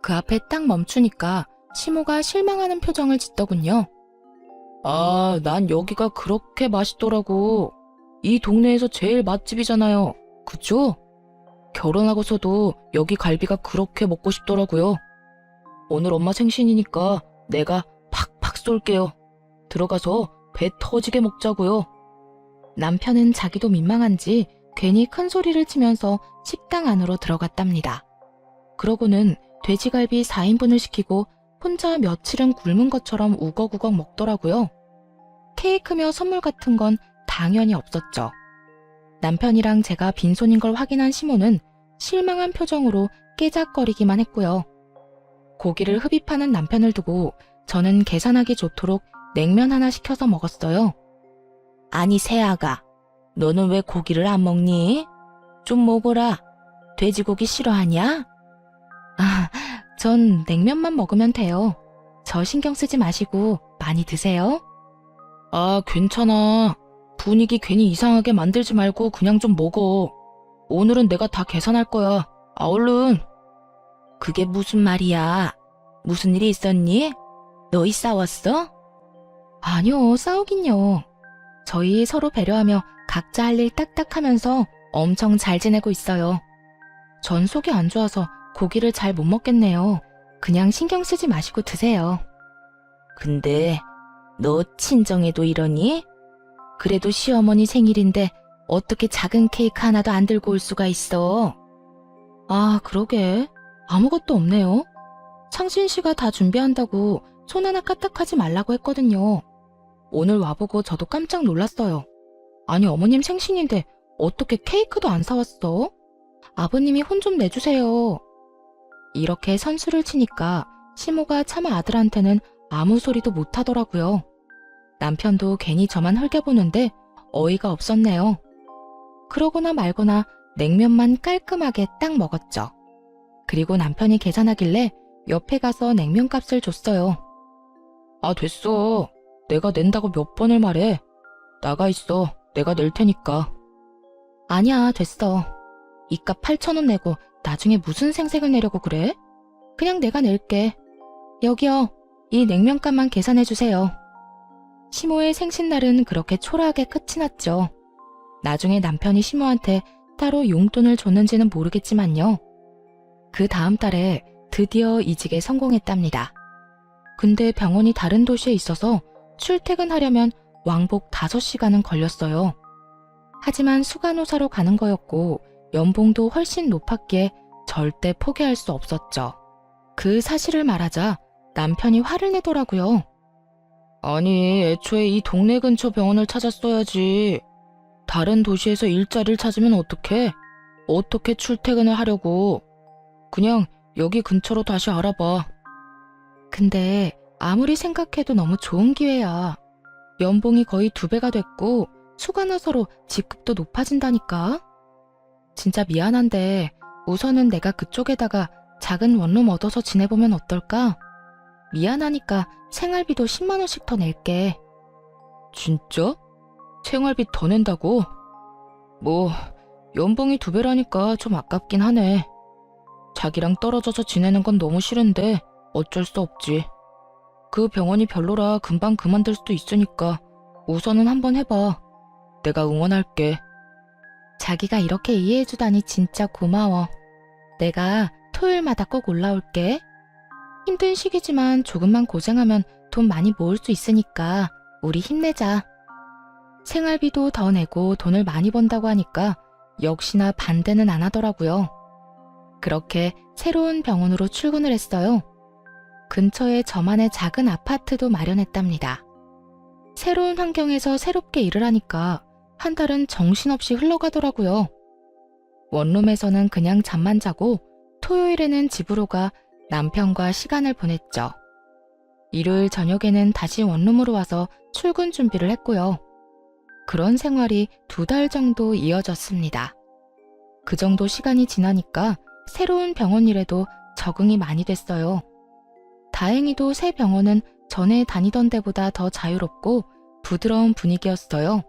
그 앞에 딱 멈추니까 시모가 실망하는 표정을 짓더군요. 아, 난 여기가 그렇게 맛있더라고. 이 동네에서 제일 맛집이잖아요. 그죠? 결혼하고서도 여기 갈비가 그렇게 먹고 싶더라고요. 오늘 엄마 생신이니까 내가 팍팍 쏠게요. 들어가서 배 터지게 먹자고요. 남편은 자기도 민망한지 괜히 큰 소리를 치면서 식당 안으로 들어갔답니다. 그러고는 돼지갈비 4인분을 시키고 혼자 며칠은 굶은 것처럼 우걱우걱 먹더라고요. 케이크며 선물 같은 건 당연히 없었죠. 남편이랑 제가 빈손인 걸 확인한 시모는 실망한 표정으로 깨작거리기만 했고요. 고기를 흡입하는 남편을 두고 저는 계산하기 좋도록 냉면 하나 시켜서 먹었어요. 아니 새아가, 너는 왜 고기를 안 먹니? 좀 먹어라. 돼지고기 싫어하냐? 아, 전 냉면만 먹으면 돼요. 저 신경 쓰지 마시고 많이 드세요. 아, 괜찮아. 분위기 괜히 이상하게 만들지 말고 그냥 좀 먹어. 오늘은 내가 다 계산할 거야. 아, 얼른. 그게 무슨 말이야? 무슨 일이 있었니? 너희 싸웠어? 아니요, 싸우긴요. 저희 서로 배려하며 각자 할 일 딱딱 하면서 엄청 잘 지내고 있어요. 전 속이 안 좋아서 고기를 잘 못 먹겠네요. 그냥 신경 쓰지 마시고 드세요. 근데 너 친정에도 이러니? 그래도 시어머니 생일인데 어떻게 작은 케이크 하나도 안 들고 올 수가 있어? 아, 그러게. 아무것도 없네요. 창신 씨가 다 준비한다고 손 하나 까딱하지 말라고 했거든요. 오늘 와보고 저도 깜짝 놀랐어요. 아니, 어머님 생신인데 어떻게 케이크도 안 사왔어? 아버님이 혼 좀 내주세요. 이렇게 선수를 치니까 시모가 차마 아들한테는 아무 소리도 못하더라고요. 남편도 괜히 저만 흘겨보는데 어이가 없었네요. 그러거나 말거나 냉면만 깔끔하게 딱 먹었죠. 그리고 남편이 계산하길래 옆에 가서 냉면값을 줬어요. 아, 됐어. 내가 낸다고 몇 번을 말해. 나가 있어. 내가 낼 테니까. 아니야, 됐어. 이 값 8,000원 내고 나중에 무슨 생색을 내려고 그래? 그냥 내가 낼게. 여기요. 이 냉면값만 계산해주세요. 시모의 생신날은 그렇게 초라하게 끝이 났죠. 나중에 남편이 시모한테 따로 용돈을 줬는지는 모르겠지만요. 그 다음 달에 드디어 이직에 성공했답니다. 근데 병원이 다른 도시에 있어서 출퇴근하려면 왕복 5시간은 걸렸어요. 하지만 수간호사로 가는 거였고 연봉도 훨씬 높았기에 절대 포기할 수 없었죠. 그 사실을 말하자 남편이 화를 내더라고요. 아니, 애초에 이 동네 근처 병원을 찾았어야지. 다른 도시에서 일자리를 찾으면 어떡해? 어떻게 출퇴근을 하려고? 그냥 여기 근처로 다시 알아봐. 근데 아무리 생각해도 너무 좋은 기회야. 연봉이 거의 2배가 됐고 수간호사로 직급도 높아진다니까. 진짜 미안한데 우선은 내가 그쪽에다가 작은 원룸 얻어서 지내보면 어떨까? 미안하니까 생활비도 10만 원씩 더 낼게. 진짜? 생활비 더 낸다고? 뭐 연봉이 2배라니까 좀 아깝긴 하네. 자기랑 떨어져서 지내는 건 너무 싫은데 어쩔 수 없지. 그 병원이 별로라 금방 그만둘 수도 있으니까 우선은 한번 해봐. 내가 응원할게. 자기가 이렇게 이해해주다니 진짜 고마워. 내가 토요일마다 꼭 올라올게. 힘든 시기지만 조금만 고생하면 돈 많이 모을 수 있으니까 우리 힘내자. 생활비도 더 내고 돈을 많이 번다고 하니까 역시나 반대는 안 하더라고요. 그렇게 새로운 병원으로 출근을 했어요. 근처에 저만의 작은 아파트도 마련했답니다. 새로운 환경에서 새롭게 일을 하니까 한 달은 정신없이 흘러가더라고요. 원룸에서는 그냥 잠만 자고 토요일에는 집으로 가 남편과 시간을 보냈죠. 일요일 저녁에는 다시 원룸으로 와서 출근 준비를 했고요. 그런 생활이 2달 정도 이어졌습니다. 그 정도 시간이 지나니까 새로운 병원 일에도 적응이 많이 됐어요. 다행히도 새 병원은 전에 다니던 데보다 더 자유롭고 부드러운 분위기였어요.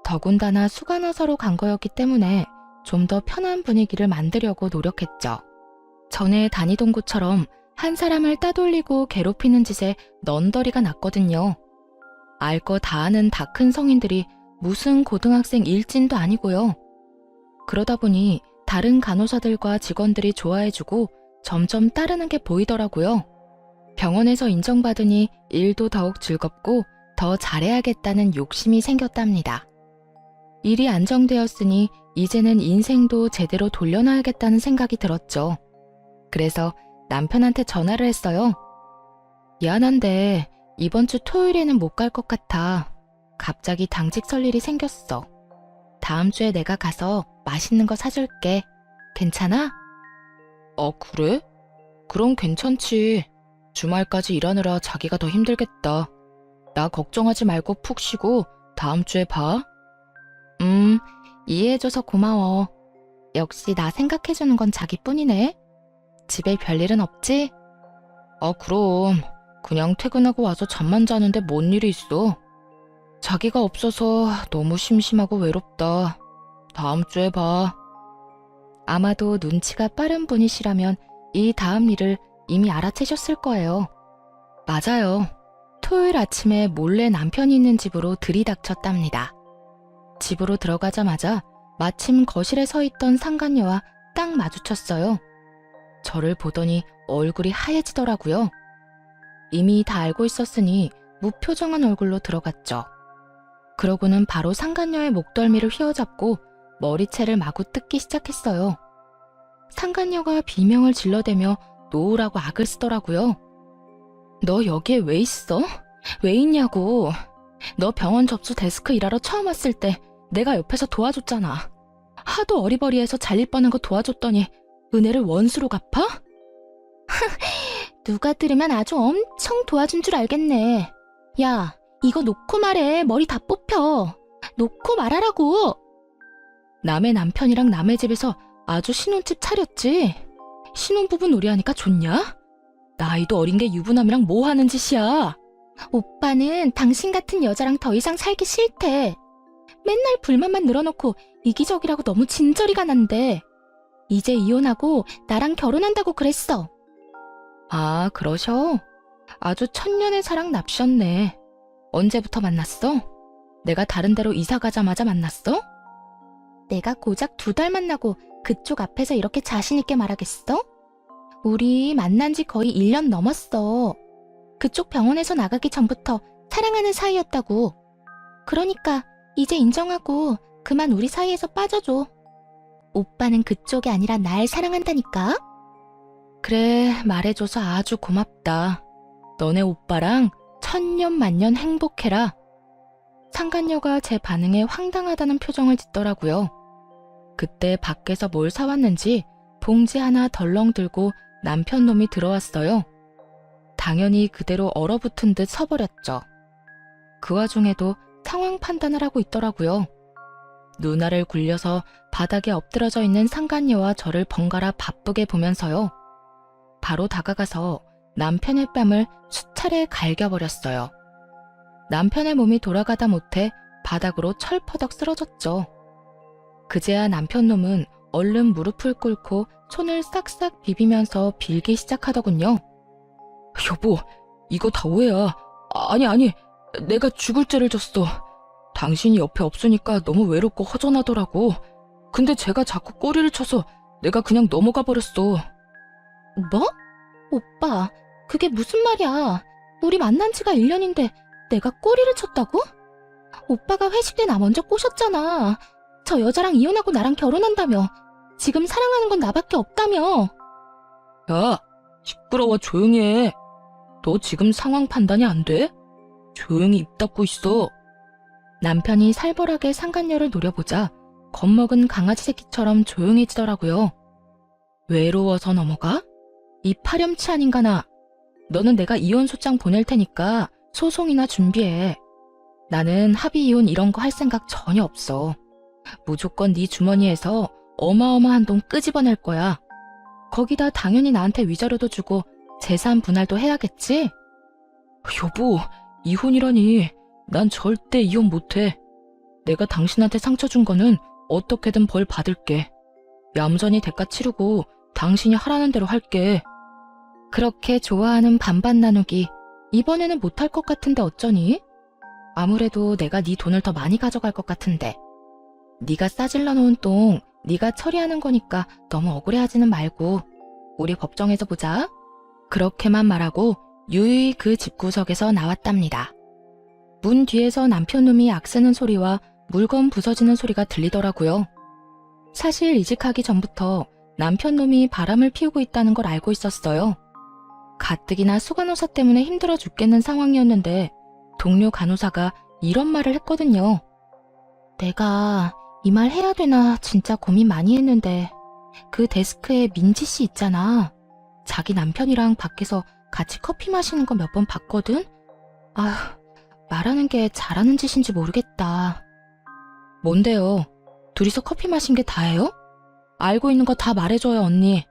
더군다나 수간호사로 간 거였기 때문에 좀 더 편한 분위기를 만들려고 노력했죠. 전에 다니던 곳처럼 한 사람을 따돌리고 괴롭히는 짓에 넌더리가 났거든요. 알 거 다 아는 다 큰 성인들이 무슨 고등학생 일진도 아니고요. 그러다 보니 다른 간호사들과 직원들이 좋아해주고 점점 따르는 게 보이더라고요. 병원에서 인정받으니 일도 더욱 즐겁고 더 잘해야겠다는 욕심이 생겼답니다. 일이 안정되었으니 이제는 인생도 제대로 돌려놔야겠다는 생각이 들었죠. 그래서 남편한테 전화를 했어요. 미안한데 이번 주 토요일에는 못 갈 것 같아. 갑자기 당직 설 일이 생겼어. 다음 주에 내가 가서 맛있는 거 사줄게. 괜찮아? 그래? 그럼 괜찮지. 주말까지 일하느라 자기가 더 힘들겠다. 나 걱정하지 말고 푹 쉬고 다음 주에 봐. 이해해줘서 고마워. 역시 나 생각해주는 건 자기뿐이네. 집에 별일은 없지? 그럼. 그냥 퇴근하고 와서 잠만 자는데 뭔 일이 있어. 자기가 없어서 너무 심심하고 외롭다. 다음 주에 봐. 아마도 눈치가 빠른 분이시라면 이 다음 일을 이미 알아채셨을 거예요. 맞아요. 토요일 아침에 몰래 남편이 있는 집으로 들이닥쳤답니다. 집으로 들어가자마자 마침 거실에 서 있던 상간녀와 딱 마주쳤어요. 저를 보더니 얼굴이 하얘지더라고요. 이미 다 알고 있었으니 무표정한 얼굴로 들어갔죠. 그러고는 바로 상간녀의 목덜미를 휘어잡고 머리채를 마구 뜯기 시작했어요. 상간녀가 비명을 질러대며 놓으라고 악을 쓰더라고요. 너 여기에 왜 있어? 왜 있냐고. 너 병원 접수 데스크 일하러 처음 왔을 때 내가 옆에서 도와줬잖아. 하도 어리버리해서 잘릴 뻔한 거 도와줬더니 은혜를 원수로 갚아? 누가 들으면 아주 엄청 도와준 줄 알겠네. 야, 이거 놓고 말해. 머리 다 뽑혀. 놓고 말하라고. 남의 남편이랑 남의 집에서 아주 신혼집 차렸지? 신혼부부 놀이하니까 좋냐? 나이도 어린 게 유부남이랑 뭐 하는 짓이야? 오빠는 당신 같은 여자랑 더 이상 살기 싫대. 맨날 불만만 늘어놓고 이기적이라고 너무 진저리가 난대. 이제 이혼하고 나랑 결혼한다고 그랬어. 아, 그러셔? 아주 천년의 사랑 납셨네. 언제부터 만났어? 내가 다른 데로 이사 가자마자 만났어? 내가 고작 2달 만나고 그쪽 앞에서 이렇게 자신 있게 말하겠어? 우리 만난 지 거의 1년 넘었어. 그쪽 병원에서 나가기 전부터 사랑하는 사이였다고. 그러니까 이제 인정하고 그만 우리 사이에서 빠져줘. 오빠는 그쪽이 아니라 날 사랑한다니까? 그래, 말해줘서 아주 고맙다. 너네 오빠랑 천년만년 행복해라. 상간녀가 제 반응에 황당하다는 표정을 짓더라고요. 그때 밖에서 뭘 사왔는지 봉지 하나 덜렁 들고 남편 놈이 들어왔어요. 당연히 그대로 얼어붙은 듯 서버렸죠. 그 와중에도 상황 판단을 하고 있더라고요. 누나를 굴려서 바닥에 엎드러져 있는 상간녀와 저를 번갈아 바쁘게 보면서요. 바로 다가가서 남편의 뺨을 수차례 갈겨버렸어요. 남편의 몸이 돌아가다 못해 바닥으로 철퍼덕 쓰러졌죠. 그제야 남편 놈은 얼른 무릎을 꿇고 손을 싹싹 비비면서 빌기 시작하더군요. 여보, 이거 다 오해야. 아니, 내가 죽을 죄를 졌어. 당신이 옆에 없으니까 너무 외롭고 허전하더라고. 근데 제가 자꾸 꼬리를 쳐서 내가 그냥 넘어가 버렸어. 뭐? 오빠, 그게 무슨 말이야. 우리 만난 지가 1년인데 내가 꼬리를 쳤다고? 오빠가 회식 때 나 먼저 꼬셨잖아. 저 여자랑 이혼하고 나랑 결혼한다며. 지금 사랑하는 건 나밖에 없다며. 야, 시끄러워. 조용히 해. 너 지금 상황 판단이 안 돼? 조용히 입 닫고 있어. 남편이 살벌하게 상간녀를 노려보자 겁먹은 강아지 새끼처럼 조용해지더라고요. 외로워서 넘어가? 이 파렴치 아닌가나. 너는 내가 이혼 소장 보낼 테니까 소송이나 준비해. 나는 합의 이혼 이런 거 할 생각 전혀 없어. 무조건 네 주머니에서 어마어마한 돈 끄집어낼 거야. 거기다 당연히 나한테 위자료도 주고 재산 분할도 해야겠지? 여보, 이혼이라니. 난 절대 이혼 못해. 내가 당신한테 상처 준 거는 어떻게든 벌 받을게. 얌전히 대가 치르고 당신이 하라는 대로 할게. 그렇게 좋아하는 반반 나누기 이번에는 못할 것 같은데 어쩌니? 아무래도 내가 네 돈을 더 많이 가져갈 것 같은데. 네가 싸질러 놓은 똥 네가 처리하는 거니까 너무 억울해하지는 말고 우리 법정에서 보자. 그렇게만 말하고 유유히 그 집구석에서 나왔답니다. 문 뒤에서 남편놈이 악쓰는 소리와 물건 부서지는 소리가 들리더라고요. 사실 이직하기 전부터 남편놈이 바람을 피우고 있다는 걸 알고 있었어요. 가뜩이나 수간호사 때문에 힘들어 죽겠는 상황이었는데 동료 간호사가 이런 말을 했거든요. 내가 이 말 해야 되나 진짜 고민 많이 했는데 그 데스크에 민지 씨 있잖아. 자기 남편이랑 밖에서 같이 커피 마시는 거 몇 번 봤거든? 아휴, 말하는 게 잘하는 짓인지 모르겠다. 뭔데요? 둘이서 커피 마신 게 다예요? 알고 있는 거 다 말해줘요, 언니.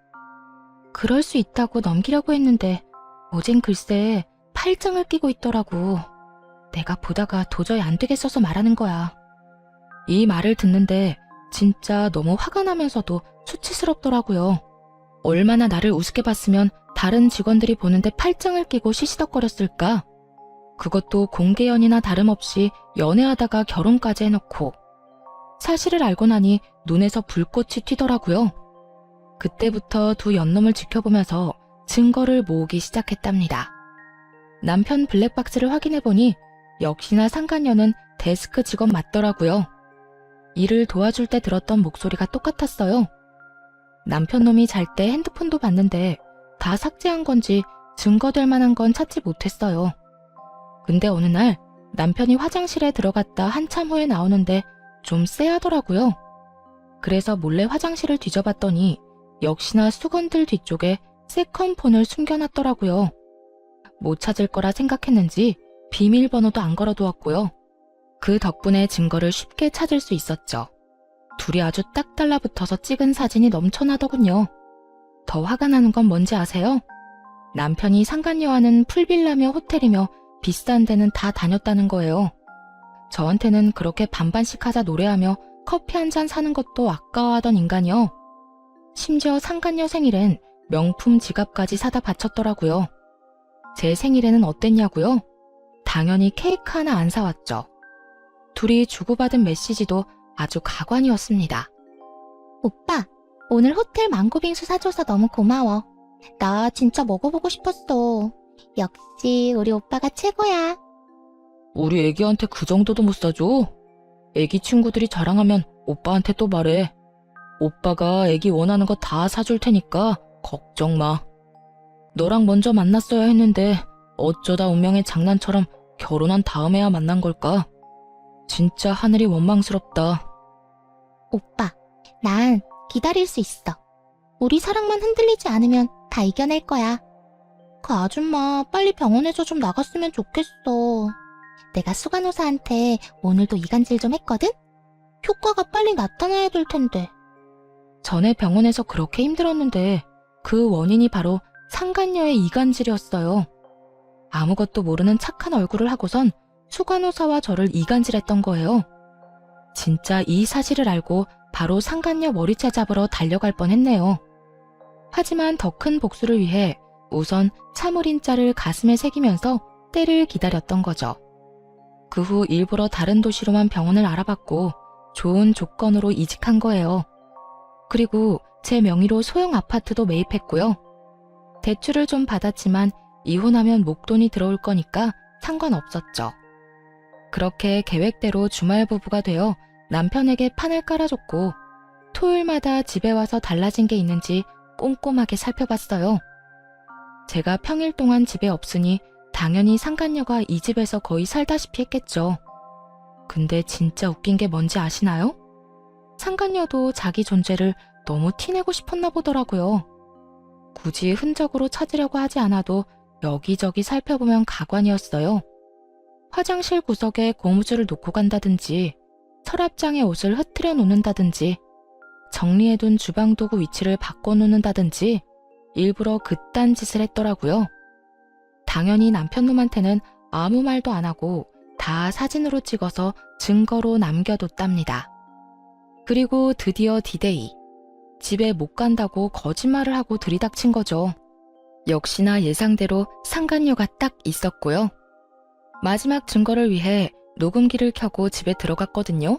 그럴 수 있다고 넘기려고 했는데 어젠 글쎄 팔짱을 끼고 있더라고. 내가 보다가 도저히 안 되겠어서 말하는 거야. 이 말을 듣는데 진짜 너무 화가 나면서도 수치스럽더라고요. 얼마나 나를 우습게 봤으면 다른 직원들이 보는데 팔짱을 끼고 시시덕거렸을까? 그것도 공개 연이나 다름없이 연애하다가 결혼까지 해놓고 사실을 알고 나니 눈에서 불꽃이 튀더라고요. 그때부터 두 연놈을 지켜보면서 증거를 모으기 시작했답니다. 남편 블랙박스를 확인해보니 역시나 상간녀는 데스크 직원 맞더라고요. 일을 도와줄 때 들었던 목소리가 똑같았어요. 남편 놈이 잘 때 핸드폰도 봤는데 다 삭제한 건지 증거될 만한 건 찾지 못했어요. 근데 어느 날 남편이 화장실에 들어갔다 한참 후에 나오는데 좀 쎄하더라고요. 그래서 몰래 화장실을 뒤져봤더니 역시나 수건들 뒤쪽에 세컨폰을 숨겨놨더라고요. 못 찾을 거라 생각했는지 비밀번호도 안 걸어두었고요. 그 덕분에 증거를 쉽게 찾을 수 있었죠. 둘이 아주 딱 달라붙어서 찍은 사진이 넘쳐나더군요. 더 화가 나는 건 뭔지 아세요? 남편이 상간녀와는 풀빌라며 호텔이며 비싼 데는 다 다녔다는 거예요. 저한테는 그렇게 반반씩 하자 노래하며 커피 한 잔 사는 것도 아까워하던 인간이요. 심지어 상간녀 생일엔 명품 지갑까지 사다 바쳤더라고요. 제 생일에는 어땠냐고요? 당연히 케이크 하나 안 사왔죠. 둘이 주고받은 메시지도 아주 가관이었습니다. 오빠, 오늘 호텔 망고빙수 사줘서 너무 고마워. 나 진짜 먹어보고 싶었어. 역시 우리 오빠가 최고야. 우리 애기한테 그 정도도 못 사줘? 애기 친구들이 자랑하면 오빠한테 또 말해. 오빠가 애기 원하는 거 다 사줄 테니까 걱정 마. 너랑 먼저 만났어야 했는데 어쩌다 운명의 장난처럼 결혼한 다음에야 만난 걸까? 진짜 하늘이 원망스럽다. 오빠, 난 기다릴 수 있어. 우리 사랑만 흔들리지 않으면 다 이겨낼 거야. 그 아줌마 빨리 병원에서 좀 나갔으면 좋겠어. 내가 수간호사한테 오늘도 이간질 좀 했거든? 효과가 빨리 나타나야 될 텐데. 전에 병원에서 그렇게 힘들었는데 그 원인이 바로 상간녀의 이간질이었어요. 아무것도 모르는 착한 얼굴을 하고선 수간호사와 저를 이간질했던 거예요. 진짜 이 사실을 알고 바로 상간녀 머리채 잡으러 달려갈 뻔했네요. 하지만 더 큰 복수를 위해 우선 참을인자를 가슴에 새기면서 때를 기다렸던 거죠. 그 후 일부러 다른 도시로만 병원을 알아봤고 좋은 조건으로 이직한 거예요. 그리고 제 명의로 소형 아파트도 매입했고요. 대출을 좀 받았지만 이혼하면 목돈이 들어올 거니까 상관없었죠. 그렇게 계획대로 주말 부부가 되어 남편에게 판을 깔아줬고 토요일마다 집에 와서 달라진 게 있는지 꼼꼼하게 살펴봤어요. 제가 평일 동안 집에 없으니 당연히 상간녀가 이 집에서 거의 살다시피 했겠죠. 근데 진짜 웃긴 게 뭔지 아시나요? 상간녀도 자기 존재를 너무 티내고 싶었나 보더라고요. 굳이 흔적으로 찾으려고 하지 않아도 여기저기 살펴보면 가관이었어요. 화장실 구석에 고무줄을 놓고 간다든지 서랍장에 옷을 흐트려 놓는다든지 정리해둔 주방도구 위치를 바꿔놓는다든지 일부러 그딴 짓을 했더라고요. 당연히 남편놈한테는 아무 말도 안 하고 다 사진으로 찍어서 증거로 남겨뒀답니다. 그리고 드디어 디데이. 집에 못 간다고 거짓말을 하고 들이닥친 거죠. 역시나 예상대로 상간녀가 딱 있었고요. 마지막 증거를 위해 녹음기를 켜고 집에 들어갔거든요.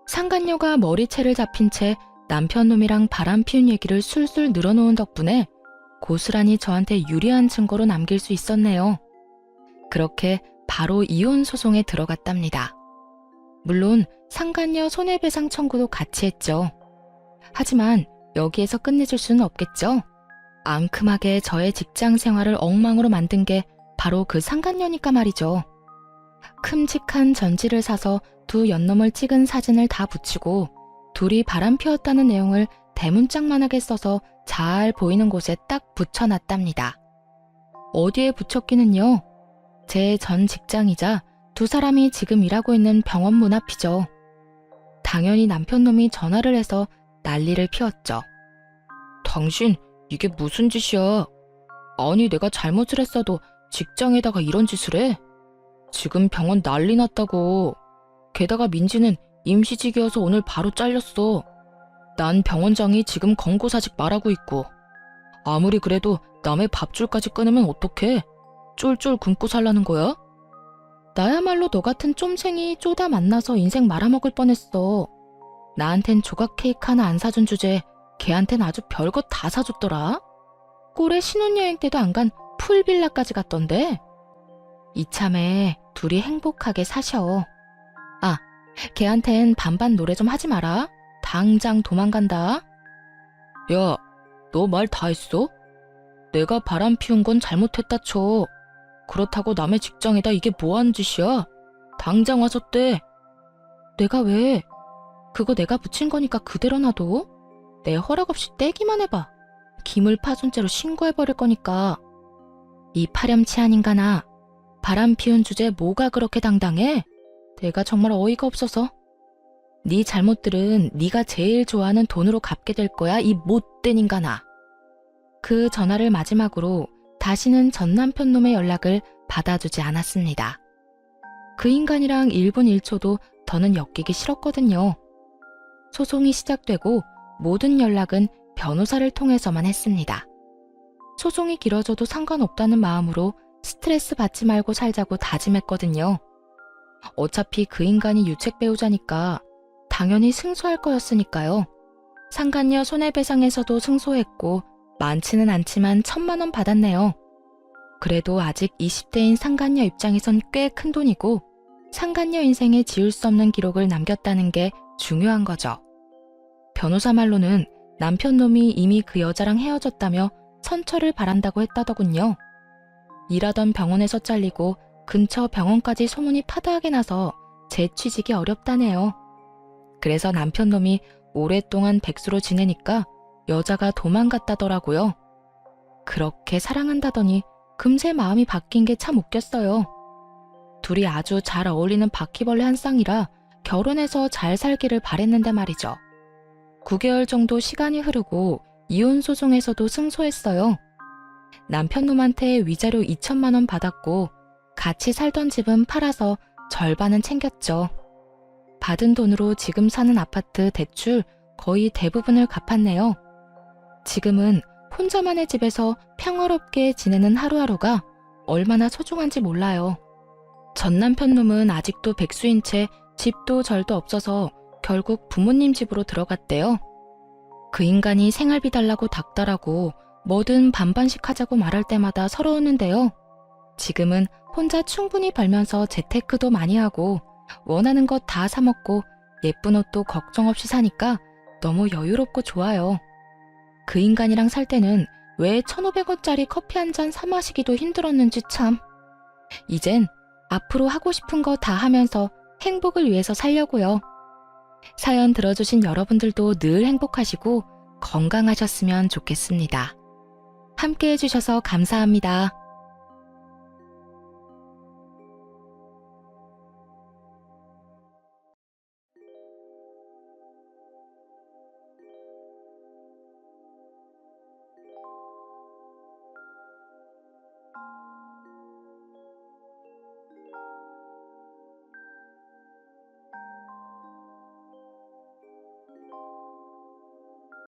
상간녀가 머리채를 잡힌 채 남편놈이랑 바람 피운 얘기를 술술 늘어놓은 덕분에 고스란히 저한테 유리한 증거로 남길 수 있었네요. 그렇게 바로 이혼 소송에 들어갔답니다. 물론 상간녀 손해배상 청구도 같이 했죠. 하지만 여기에서 끝내줄 수는 없겠죠. 앙큼하게 저의 직장 생활을 엉망으로 만든 게 바로 그 상간녀니까 말이죠. 큼직한 전지를 사서 두 연놈을 찍은 사진을 다 붙이고 둘이 바람 피웠다는 내용을 대문짝만하게 써서 잘 보이는 곳에 딱 붙여놨답니다. 어디에 붙였기는요? 제 전 직장이자 두 사람이 지금 일하고 있는 병원 문 앞이죠. 당연히 남편놈이 전화를 해서 난리를 피웠죠. 당신 이게 무슨 짓이야? 아니 내가 잘못을 했어도 직장에다가 이런 짓을 해? 지금 병원 난리 났다고. 게다가 민지는 임시직이어서 오늘 바로 잘렸어. 난 병원장이 지금 권고사직 말하고 있고. 아무리 그래도 남의 밥줄까지 끊으면 어떡해? 쫄쫄 굶고 살라는 거야? 나야말로 너 같은 쫌생이 쪼다 만나서 인생 말아먹을 뻔했어. 나한텐 조각 케이크 하나 안 사준 주제에 걔한텐 아주 별것 다 사줬더라. 꼴에 신혼여행 때도 안 간 풀빌라까지 갔던데. 이참에 둘이 행복하게 사셔. 아, 걔한텐 반반 노래 좀 하지 마라. 당장 도망간다. 야, 너 말 다 했어? 내가 바람 피운 건 잘못했다 쳐. 그렇다고 남의 직장에다 이게 뭐하는 짓이야? 당장 와서 떼. 내가 왜? 그거 내가 붙인 거니까 그대로 놔둬. 내 허락 없이 떼기만 해봐. 기물 파손죄로 신고해버릴 거니까. 이 파렴치한 인간아. 바람 피운 주제에 뭐가 그렇게 당당해? 내가 정말 어이가 없어서. 네 잘못들은 네가 제일 좋아하는 돈으로 갚게 될 거야, 이 못된 인간아. 그 전화를 마지막으로 다시는 전 남편 놈의 연락을 받아주지 않았습니다. 그 인간이랑 1분 1초도 더는 엮이기 싫었거든요. 소송이 시작되고 모든 연락은 변호사를 통해서만 했습니다. 소송이 길어져도 상관없다는 마음으로 스트레스 받지 말고 살자고 다짐했거든요. 어차피 그 인간이 유책 배우자니까 당연히 승소할 거였으니까요. 상간녀 손해배상에서도 승소했고 많지는 않지만 1,000만 원 받았네요. 그래도 아직 20대인 상간녀 입장에선 꽤 큰 돈이고 상간녀 인생에 지울 수 없는 기록을 남겼다는 게 중요한 거죠. 변호사 말로는 남편 놈이 이미 그 여자랑 헤어졌다며 선처를 바란다고 했다더군요. 일하던 병원에서 잘리고 근처 병원까지 소문이 파다하게 나서 재취직이 어렵다네요. 그래서 남편 놈이 오랫동안 백수로 지내니까 여자가 도망갔다더라고요. 그렇게 사랑한다더니 금세 마음이 바뀐 게 참 웃겼어요. 둘이 아주 잘 어울리는 바퀴벌레 한 쌍이라 결혼해서 잘 살기를 바랬는데 말이죠. 9개월 정도 시간이 흐르고 이혼 소송에서도 승소했어요. 남편 놈한테 위자료 2,000만 원 받았고 같이 살던 집은 팔아서 절반은 챙겼죠. 받은 돈으로 지금 사는 아파트 대출 거의 대부분을 갚았네요. 지금은 혼자만의 집에서 평화롭게 지내는 하루하루가 얼마나 소중한지 몰라요. 전 남편 놈은 아직도 백수인 채 집도 절도 없어서 결국 부모님 집으로 들어갔대요. 그 인간이 생활비 달라고 닥달하고 뭐든 반반씩 하자고 말할 때마다 서러웠는데요. 지금은 혼자 충분히 벌면서 재테크도 많이 하고 원하는 것 다 사 먹고 예쁜 옷도 걱정 없이 사니까 너무 여유롭고 좋아요. 그 인간이랑 살 때는 왜 1,500원짜리 커피 한 잔 사 마시기도 힘들었는지 참. 이젠 앞으로 하고 싶은 거 다 하면서 행복을 위해서 살려고요. 사연 들어주신 여러분들도 늘 행복하시고 건강하셨으면 좋겠습니다. 함께 해주셔서 감사합니다.